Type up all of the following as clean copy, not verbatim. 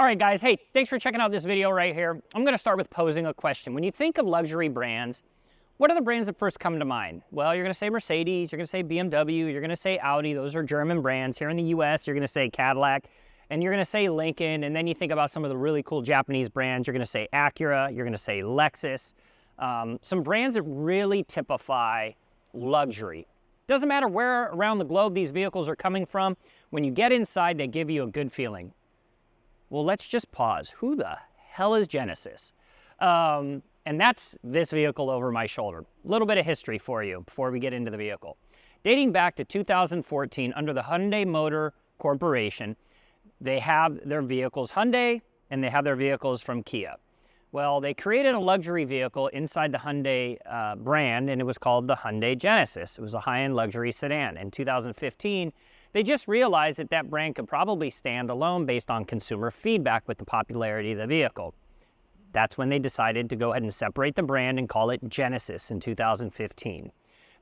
All right, guys, hey, thanks for checking out this video right here. I'm gonna start with posing a question. When you think of luxury brands, what are the brands that first come to mind? Well, you're gonna say Mercedes, you're gonna say BMW, you're gonna say Audi. Those are German brands. Here in the US, you're gonna say Cadillac, and you're gonna say Lincoln, and then you think about some of the really cool Japanese brands. You're gonna say Acura, you're gonna say Lexus. Some brands that really typify luxury. Doesn't matter where around the globe these vehicles are coming from, when you get inside, they give you a good feeling. Well, let's just pause. Who the hell is Genesis? And that's this vehicle over my shoulder. A little bit of history for you before we get into the vehicle. Dating back to 2014, under the Hyundai Motor Corporation, they have their vehicles Hyundai, and they have their vehicles from Kia. Well, they created a luxury vehicle inside the Hyundai brand, and it was called the Hyundai Genesis. It was a high-end luxury sedan. In 2015, they just realized that that brand could probably stand alone based on consumer feedback with the popularity of the vehicle. That's when they decided to go ahead and separate the brand and call it Genesis in 2015.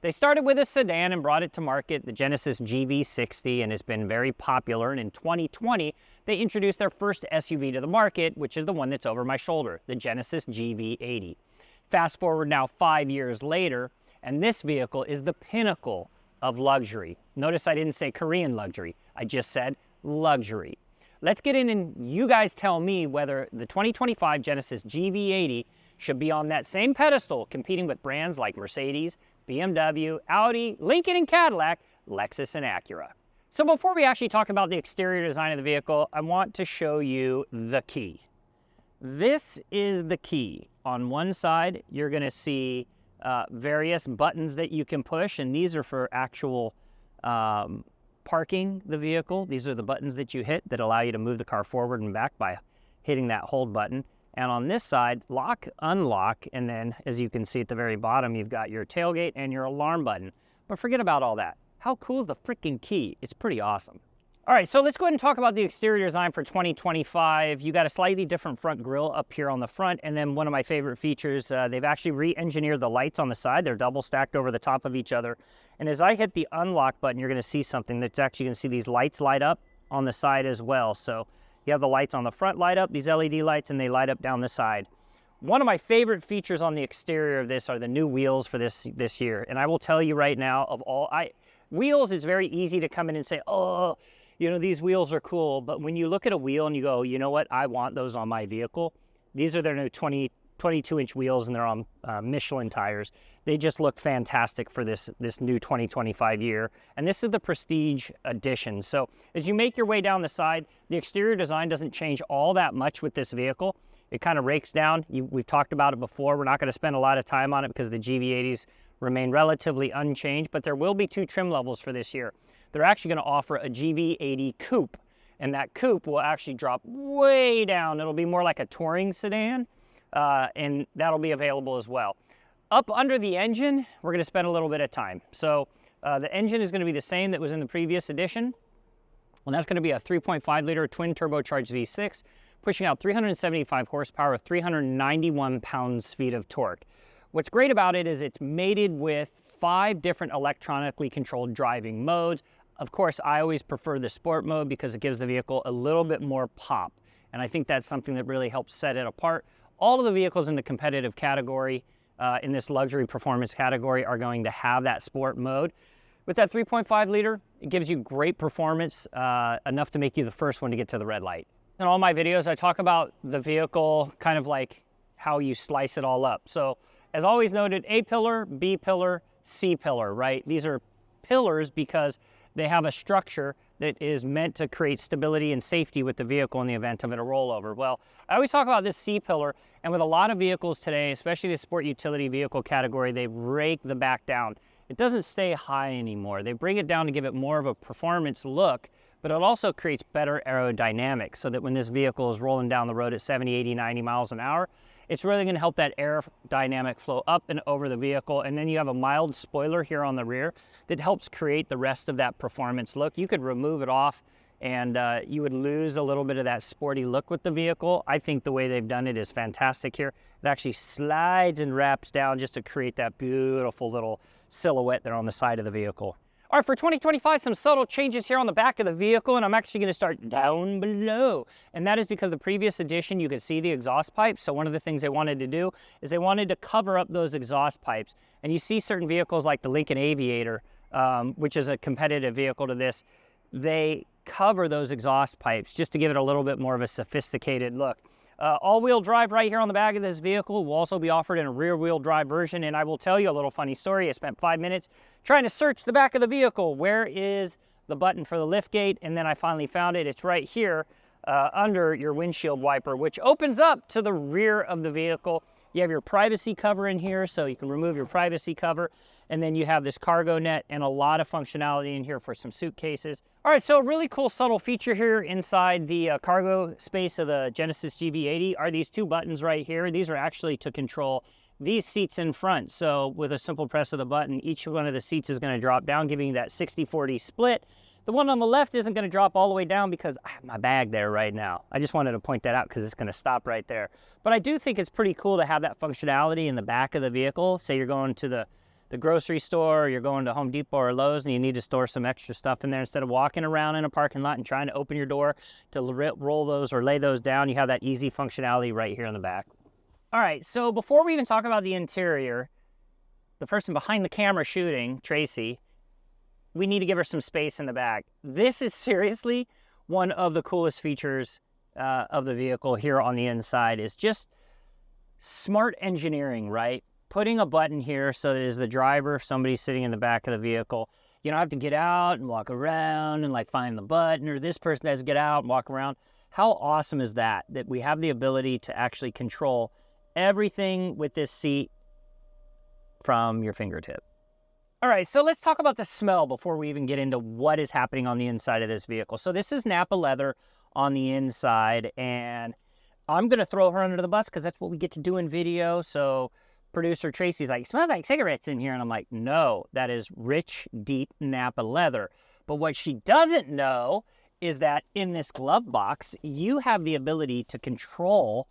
They started with a sedan and brought it to market, the Genesis GV60, and it's been very popular. And in 2020, they introduced their first SUV to the market, which is the one that's over my shoulder, the Genesis GV80. Fast forward now 5 years later, and this vehicle is the pinnacle of luxury. Notice I didn't say Korean luxury. I just said luxury. Let's get in and you guys tell me whether the 2025 Genesis GV80 should be on that same pedestal, competing with brands like Mercedes, BMW, Audi, Lincoln and Cadillac, Lexus and Acura. So before we actually talk about the exterior design of the vehicle, I want to show you the key. This is the key. On one side, you're gonna see various buttons that you can push, and these are for actual parking the vehicle. These are the buttons that you hit that allow you to move the car forward and back by hitting that hold button. And on this side, lock, unlock, and then as you can see at the very bottom, you've got your tailgate and your alarm button. But forget about all that. How cool is the freaking key? It's pretty awesome. All right, so let's go ahead and talk about the exterior design for 2025. You got a slightly different front grille up here on the front, and then one of my favorite features, they've actually re-engineered the lights on the side. They're double stacked over the top of each other. And as I hit the unlock button, you're gonna see something that's actually gonna see these lights light up on the side as well. So you have the lights on the front light up, these LED lights, and they light up down the side. One of my favorite features on the exterior of this are the new wheels for this year. And I will tell you right now, of all wheels, it's very easy to come in and say, oh, you know, these wheels are cool. But when you look at a wheel and you go, you know what, I want those on my vehicle. These are their new 22-inch wheels, and they're on Michelin tires. They just look fantastic for this new 2025 year. And this is the Prestige Edition. So as you make your way down the side, the exterior design doesn't change all that much with this vehicle. It kind of rakes down. We've talked about it before. We're not going to spend a lot of time on it because the GV80s remain relatively unchanged, but there will be 2 trim levels for this year. They're actually going to offer a GV80 coupe, and that coupe will actually drop way down. It'll be more like a touring sedan, and that'll be available as well. Up under the engine, we're going to spend a little bit of time. So the engine is going to be the same that was in the previous edition, and that's going to be a 3.5-liter twin turbocharged V6, pushing out 375 horsepower with 391 pounds-feet of torque. What's great about it is it's mated with 5 different electronically controlled driving modes. Of course, I always prefer the sport mode because it gives the vehicle a little bit more pop. And I think that's something that really helps set it apart. All of the vehicles in the competitive category, in this luxury performance category, are going to have that sport mode. With that 3.5 liter, it gives you great performance, enough to make you the first one to get to the red light. In all my videos, I talk about the vehicle kind of like how you slice it all up. So as always noted, A pillar, B pillar, C pillar, right? These are pillars because they have a structure that is meant to create stability and safety with the vehicle in the event of a rollover. Well, I always talk about this C pillar, and with a lot of vehicles today, especially the sport utility vehicle category, they rake the back down. It doesn't stay high anymore. They bring it down to give it more of a performance look, but it also creates better aerodynamics so that when this vehicle is rolling down the road at 70, 80, 90 miles an hour, it's really going to help that aerodynamic flow up and over the vehicle. And then you have a mild spoiler here on the rear that helps create the rest of that performance look. You could remove it off and you would lose a little bit of that sporty look with the vehicle. I think the way they've done it is fantastic here. It actually slides and wraps down just to create that beautiful little silhouette there on the side of the vehicle. All right, for 2025, some subtle changes here on the back of the vehicle, and I'm actually going to start down below. And that is because the previous edition, you could see the exhaust pipes. So one of the things they wanted to do is they wanted to cover up those exhaust pipes. And you see certain vehicles like the Lincoln Aviator, which is a competitive vehicle to this, they cover those exhaust pipes just to give it a little bit more of a sophisticated look. All-wheel drive right here on the back of this vehicle will also be offered in a rear-wheel drive version, and I will tell you a little funny story. I spent 5 minutes trying to search the back of the vehicle. Where is the button for the lift gate? And then I finally found it. It's right here under your windshield wiper, which opens up to the rear of the vehicle. You have your privacy cover in here, so you can remove your privacy cover. And then you have this cargo net and a lot of functionality in here for some suitcases. All right, so a really cool subtle feature here inside the cargo space of the Genesis GV80 are these two buttons right here. These are actually to control these seats in front. So with a simple press of the button, each one of the seats is going to drop down, giving you that 60-40 split. The one on the left isn't going to drop all the way down because I have my bag there right now. I just wanted to point that out because it's going to stop right there. But I do think it's pretty cool to have that functionality in the back of the vehicle. Say you're going to the grocery store, or you're going to Home Depot or Lowe's and you need to store some extra stuff in there. Instead of walking around in a parking lot and trying to open your door to roll those or lay those down, you have that easy functionality right here in the back. All right, so before we even talk about the interior, the person behind the camera shooting, Tracy, we need to give her some space in the back. This is seriously one of the coolest features of the vehicle here on the inside, is just smart engineering, right? Putting a button here so that as the driver, if somebody's sitting in the back of the vehicle, you don't have to get out and walk around and like find the button, or this person has to get out and walk around. How awesome is that, that we have the ability to actually control everything with this seat from your fingertip. All right, so let's talk about the smell before we even get into what is happening on the inside of this vehicle. So this is Napa leather on the inside, and I'm going to throw her under the bus because that's what we get to do in video. So producer Tracy's like, it smells like cigarettes in here. And I'm like, no, that is rich, deep Napa leather. But what she doesn't know is that in this glove box, you have the ability to control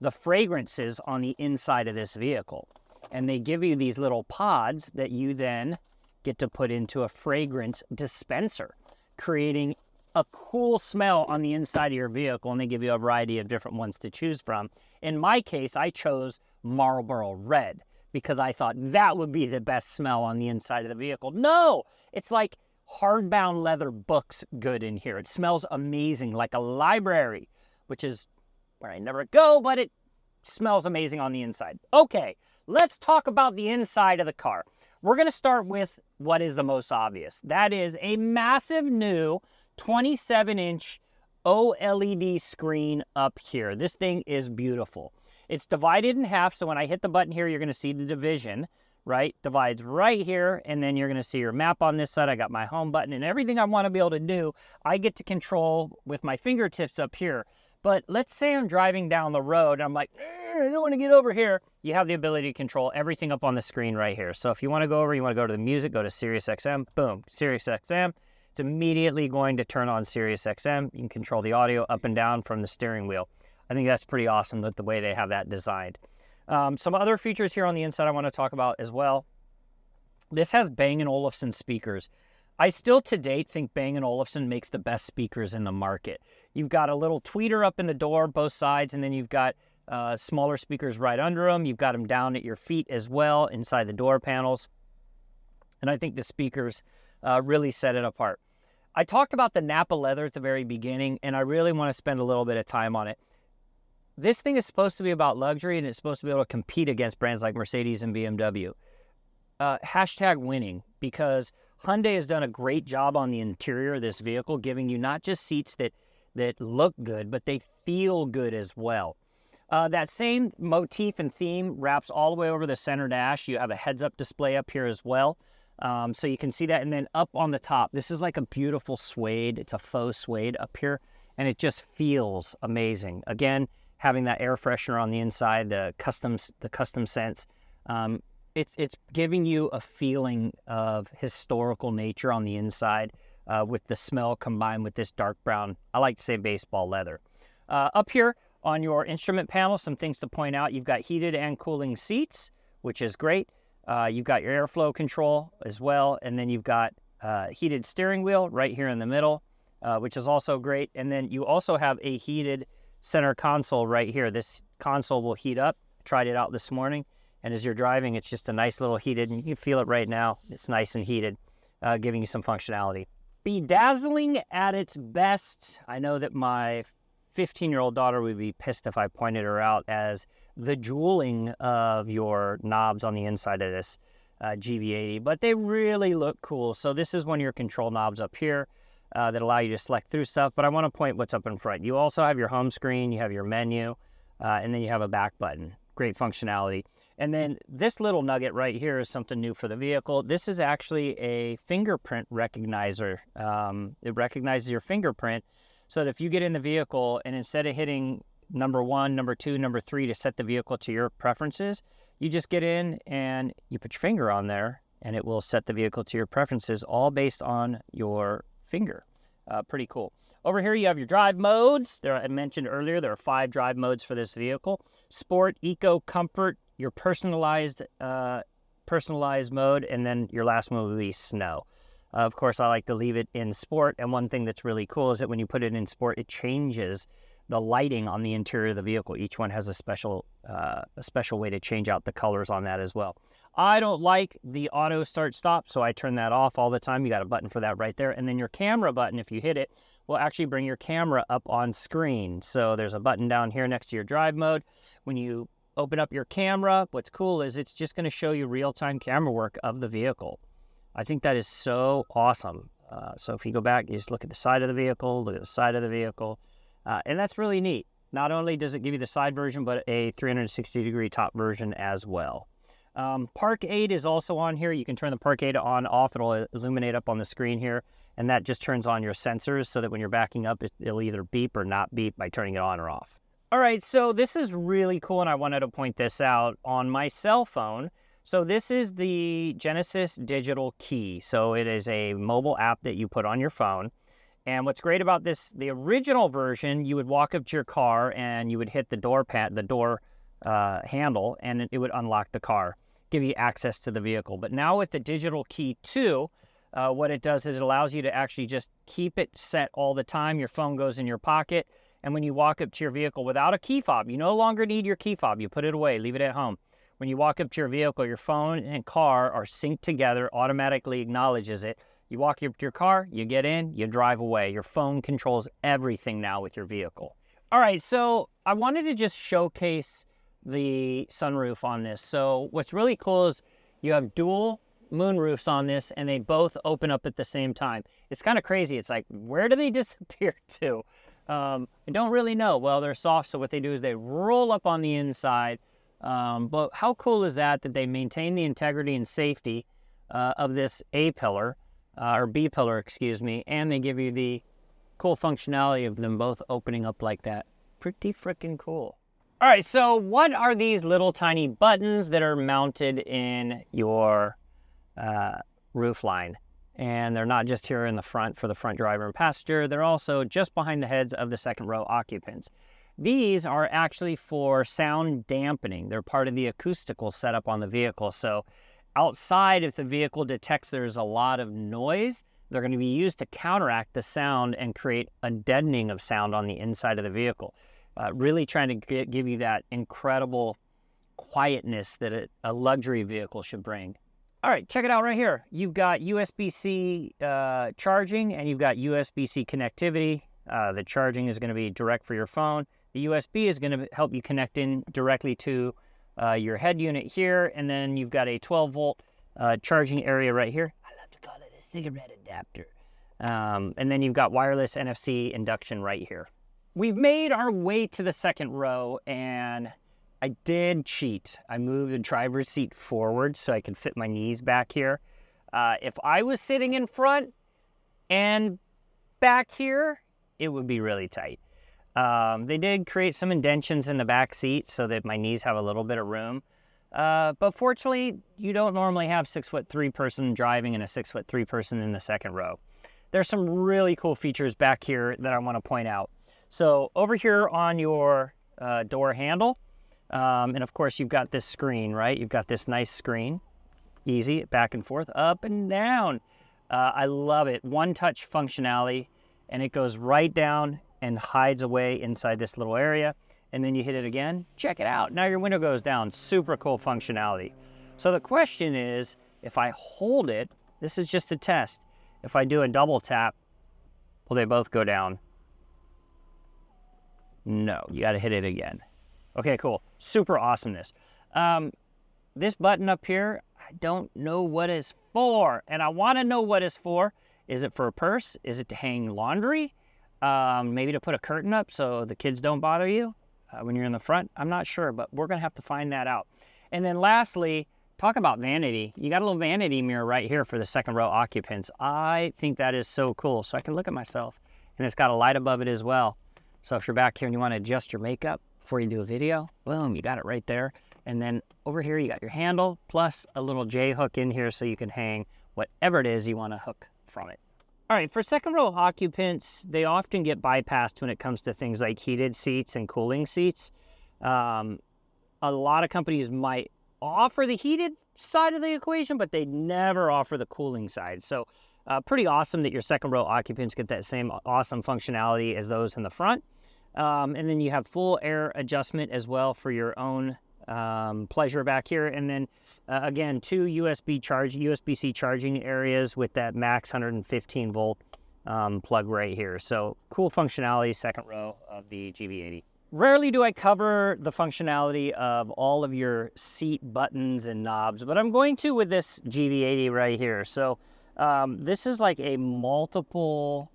the fragrances on the inside of this vehicle. And they give you these little pods that you then get to put into a fragrance dispenser, creating a cool smell on the inside of your vehicle. And they give you a variety of different ones to choose from. In my case, I chose Marlboro Red because I thought that would be the best smell on the inside of the vehicle. No, it's like hardbound leather books good in here. It smells amazing, like a library, which is where I never go, but it smells amazing on the inside. Okay, let's talk about the inside of the car. We're going to start with what is the most obvious. That is a massive new 27-inch OLED screen up here. This thing is beautiful. It's divided in half, so when I hit the button here, you're going to see the division, right? Divides right here, and then you're going to see your map on this side. I got my home button, and everything I want to be able to do, I get to control with my fingertips up here. But let's say I'm driving down the road and I'm like, I don't want to get over here. You have the ability to control everything up on the screen right here. So if you want to go over, you want to go to the music, go to Sirius XM, boom, Sirius XM. It's immediately going to turn on Sirius XM. You can control the audio up and down from the steering wheel. I think that's pretty awesome, the way they have that designed. Some other features here on the inside I want to talk about as well. This has Bang & Olufsen speakers. I still to date think Bang & Olufsen makes the best speakers in the market. You've got a little tweeter up in the door, both sides, and then you've got smaller speakers right under them. You've got them down at your feet as well, inside the door panels. And I think the speakers really set it apart. I talked about the Napa leather at the very beginning, and I really want to spend a little bit of time on it. This thing is supposed to be about luxury, and it's supposed to be able to compete against brands like Mercedes and BMW. Hashtag winning, because Hyundai has done a great job on the interior of this vehicle, giving you not just seats that look good, but they feel good as well. That same motif and theme wraps all the way over the center dash. You have a heads-up display up here as well. So you can see that. And then up on the top, this is like a beautiful suede. It's a faux suede up here, and it just feels amazing. Again, having that air freshener on the inside, the custom scents. It's giving you a feeling of historical nature on the inside with the smell combined with this dark brown, I like to say baseball leather. Up here on your instrument panel, some things to point out. You've got heated and cooling seats, which is great. You've got your airflow control as well, and then you've got heated steering wheel right here in the middle, which is also great. And then you also have a heated center console right here. This console will heat up. Tried it out this morning, and as you're driving, it's just a nice little heated, and you can feel it right now. It's nice and heated, giving you some functionality. Bedazzling at its best. I know that my 15-year-old daughter would be pissed if I pointed her out as the jeweling of your knobs on the inside of this GV80, but they really look cool. So this is one of your control knobs up here that allow you to select through stuff, but I want to point what's up in front. You also have your home screen, you have your menu, and then you have a back button. Great functionality. And then this little nugget right here is something new for the vehicle. This is actually a fingerprint recognizer. It recognizes your fingerprint so that if you get in the vehicle and instead of hitting number 1, number 2, number 3 to set the vehicle to your preferences, you just get in and you put your finger on there and it will set the vehicle to your preferences, all based on your finger. Pretty cool. Over here you have your drive modes. I mentioned earlier there are 5 drive modes for this vehicle: Sport, Eco, Comfort, your personalized mode, and then your last mode will be Snow. Of course, I like to leave it in Sport, and one thing that's really cool is that when you put it in Sport, it changes the lighting on the interior of the vehicle. Each one has a special way to change out the colors on that as well. I don't like the auto start stop, so I turn that off all the time. You got a button for that right there. And then your camera button, if you hit it, will actually bring your camera up on screen. So there's a button down here next to your drive mode. When you open up your camera, what's cool is it's just going to show you real-time camera work of the vehicle. I think that is so awesome. So if you go back, you just look at the side of the vehicle, look at the side of the vehicle, and that's really neat. Not only does it give you the side version, but a 360-degree top version as well. Park Aid is also on here. You can turn the Park Aid on, off. It'll illuminate up on the screen here, and that just turns on your sensors so that when you're backing up, it'll either beep or not beep by turning it on or off. All right, so this is really cool, and I wanted to point this out on my cell phone. So this is the Genesis Digital Key. So it is a mobile app that you put on your phone. And what's great about this, the original version, you would walk up to your car and you would hit the door handle, and it would unlock the car, give you access to the vehicle. But now with the Digital Key 2, what it does is it allows you to actually just keep it set all the time. Your phone goes in your pocket, and when you walk up to your vehicle without a key fob, you no longer need your key fob. You put it away, leave it at home. When you walk up to your vehicle, your phone and car are synced together, automatically acknowledges it. You walk up to your car, you get in, you drive away. Your phone controls everything now with your vehicle. All right, so I wanted to just showcase the sunroof on this. So what's really cool is you have dual moonroofs on this, and they both open up at the same time. It's kind of crazy. It's like, where do they disappear to? I don't really know. Well, they're soft, so what they do is they roll up on the inside. But how cool is that they maintain the integrity and safety of this A-pillar, or B-pillar, excuse me, and they give you the cool functionality of them both opening up like that. Pretty freaking cool. All right, so what are these little tiny buttons that are mounted in your roof line? And they're not just here in the front for the front driver and passenger, they're also just behind the heads of the second row occupants. These are actually for sound dampening. They're part of the acoustical setup on the vehicle. So outside, if the vehicle detects there's a lot of noise, they're going to be used to counteract the sound and create a deadening of sound on the inside of the vehicle. Really trying to give you that incredible quietness that a luxury vehicle should bring. All right, check it out right here. You've got USB-C charging, and you've got USB-C connectivity. The charging is going to be direct for your phone. The USB is going to help you connect in directly to your head unit here, and then you've got a 12-volt charging area right here. I love to call it a cigarette adapter. And then you've got wireless NFC induction right here. We've made our way to the second row, and I did cheat. I moved the driver's seat forward so I could fit my knees back here. If I was sitting in front and back here, it would be really tight. They did create some indentions in the back seat so that my knees have a little bit of room. But fortunately, you don't normally have 6'3" person driving and a 6'3" person in the second row. There's some really cool features back here that I want to point out. So over here on your door handle, and of course you've got this screen, right? You've got this nice screen, easy, back and forth, up and down. I love it. One-touch functionality, and it goes right down and hides away inside this little area. And then you hit it again. Check it out. Now your window goes down. Super cool functionality. So the question is, if I hold it, this is just a test. If I do a double tap, will they both go down? No, you got to hit it again. Okay, cool. Super awesomeness. This button up here, I don't know what it's for, and I want to know what it's for. Is it for a purse? Is it to hang laundry? Maybe to put a curtain up so the kids don't bother you when you're in the front? I'm not sure, but we're going to have to find that out. And then lastly, talk about vanity. You got a little vanity mirror right here for the second row occupants. I think that is so cool. So I can look at myself, and it's got a light above it as well. So if you're back here and you want to adjust your makeup before you do a video, boom, you got it right there. And then over here, you got your handle plus a little J hook in here so you can hang whatever it is you want to hook from it. All right, for second row occupants, they often get bypassed when it comes to things like heated seats and cooling seats. A lot of companies might offer the heated side of the equation, but they never offer the cooling side. So pretty awesome that your second row occupants get that same awesome functionality as those in the front. And then you have full air adjustment as well for your own pleasure back here. And then again, two USB-C charging areas with that max 115 volt plug right here. So cool functionality, second row of the GV80. Rarely do I cover the functionality of all of your seat buttons and knobs, but I'm going to with this GV80 right here. So this is like a multiple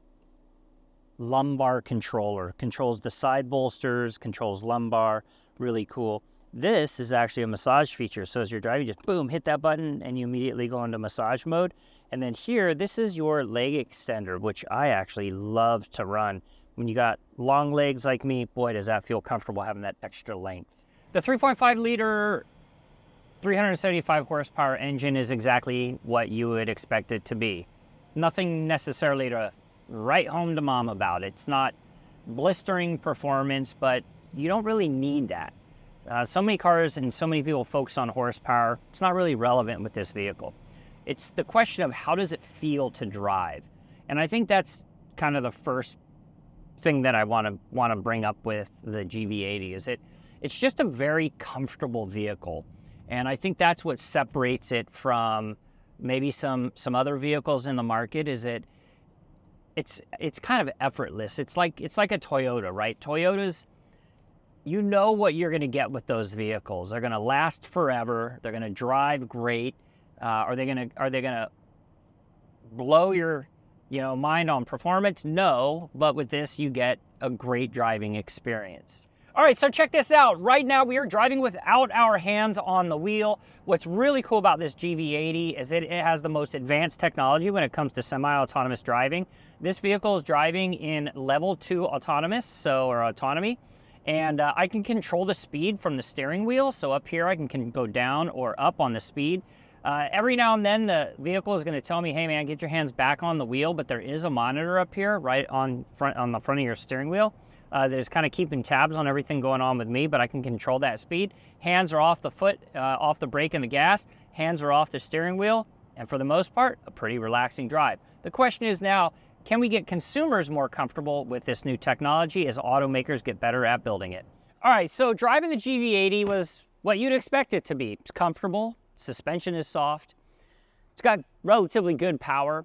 lumbar controller. Controls the side bolsters, controls lumbar, really cool. This is actually a massage feature. So as you're driving, just boom, hit that button and you immediately go into massage mode. And then here, this is your leg extender, which I actually love to run. When you got long legs like me, boy, does that feel comfortable having that extra length. The 3.5 liter, 375 horsepower engine is exactly what you would expect it to be. Nothing necessarily to write home to mom about. It's not blistering performance, but you don't really need that. So many cars and so many people focus on horsepower. It's not really relevant with this vehicle. It's the question of how does it feel to drive? And I think that's kind of the first thing that I want to bring up with the GV80 is it's just a very comfortable vehicle. And I think that's what separates it from maybe some other vehicles in the market is it's kind of effortless. It's like a Toyota, right? Toyotas, you know what you're going to get with those vehicles. They're going to last forever. They're going to drive great. Are they going to blow your mind on performance? No, but with this you get a great driving experience. All right, so check this out. Right now we are driving without our hands on the wheel. What's really cool about this GV80 is it has the most advanced technology when it comes to semi-autonomous driving. This vehicle is driving in level 2 autonomy. And I can control the speed from the steering wheel. So up here I can go down or up on the speed. Every now and then the vehicle is going to tell me, hey man, get your hands back on the wheel, but there is a monitor up here right on the front of your steering wheel that is kind of keeping tabs on everything going on with me, but I can control that speed. Hands are off the foot, off the brake and the gas, hands are off the steering wheel, and for the most part, a pretty relaxing drive. The question is now, can we get consumers more comfortable with this new technology as automakers get better at building it? All right, so driving the GV80 was what you'd expect it to be. It's comfortable. Suspension is soft. It's got relatively good power.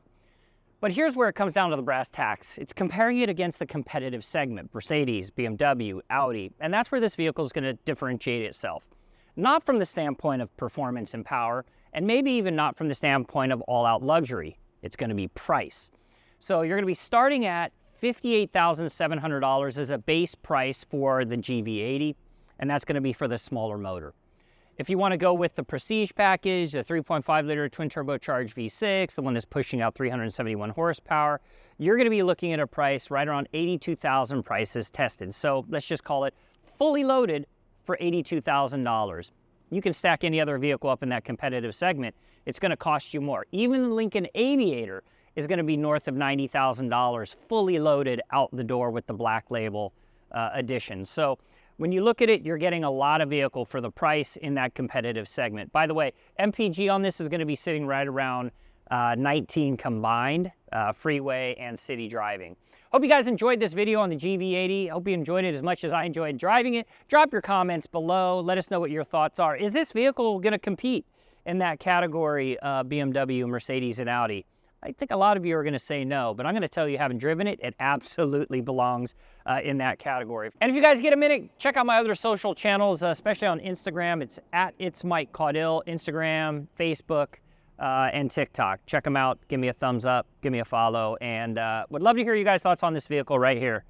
But here's where it comes down to the brass tacks. It's comparing it against the competitive segment, Mercedes, BMW, Audi, and that's where this vehicle is going to differentiate itself. Not from the standpoint of performance and power, and maybe even not from the standpoint of all-out luxury. It's going to be price. So you're going to be starting at $58,700 as a base price for the GV80, and that's going to be for the smaller motor. If you want to go with the Prestige package, the 3.5 liter twin turbocharged V6, the one that's pushing out 371 horsepower, you're going to be looking at a price right around $82,000 prices tested. So let's just call it fully loaded for $82,000. You can stack any other vehicle up in that competitive segment. It's going to cost you more. Even the Lincoln Aviator is going to be north of $90,000 fully loaded out the door with the black label edition. So when you look at it, you're getting a lot of vehicle for the price in that competitive segment. By the way, MPG on this is going to be sitting right around 19 combined, freeway and city driving. Hope you guys enjoyed this video on the GV80. Hope you enjoyed it as much as I enjoyed driving it. Drop your comments below. Let us know what your thoughts are. Is this vehicle going to compete in that category, BMW, Mercedes, and Audi? I think a lot of you are going to say no, but I'm going to tell you, having driven it, it absolutely belongs in that category. And if you guys get a minute, check out my other social channels, especially on Instagram. It's at It's Mike Caudill, Instagram, Facebook, and TikTok. Check them out. Give me a thumbs up. Give me a follow. And would love to hear you guys' thoughts on this vehicle right here.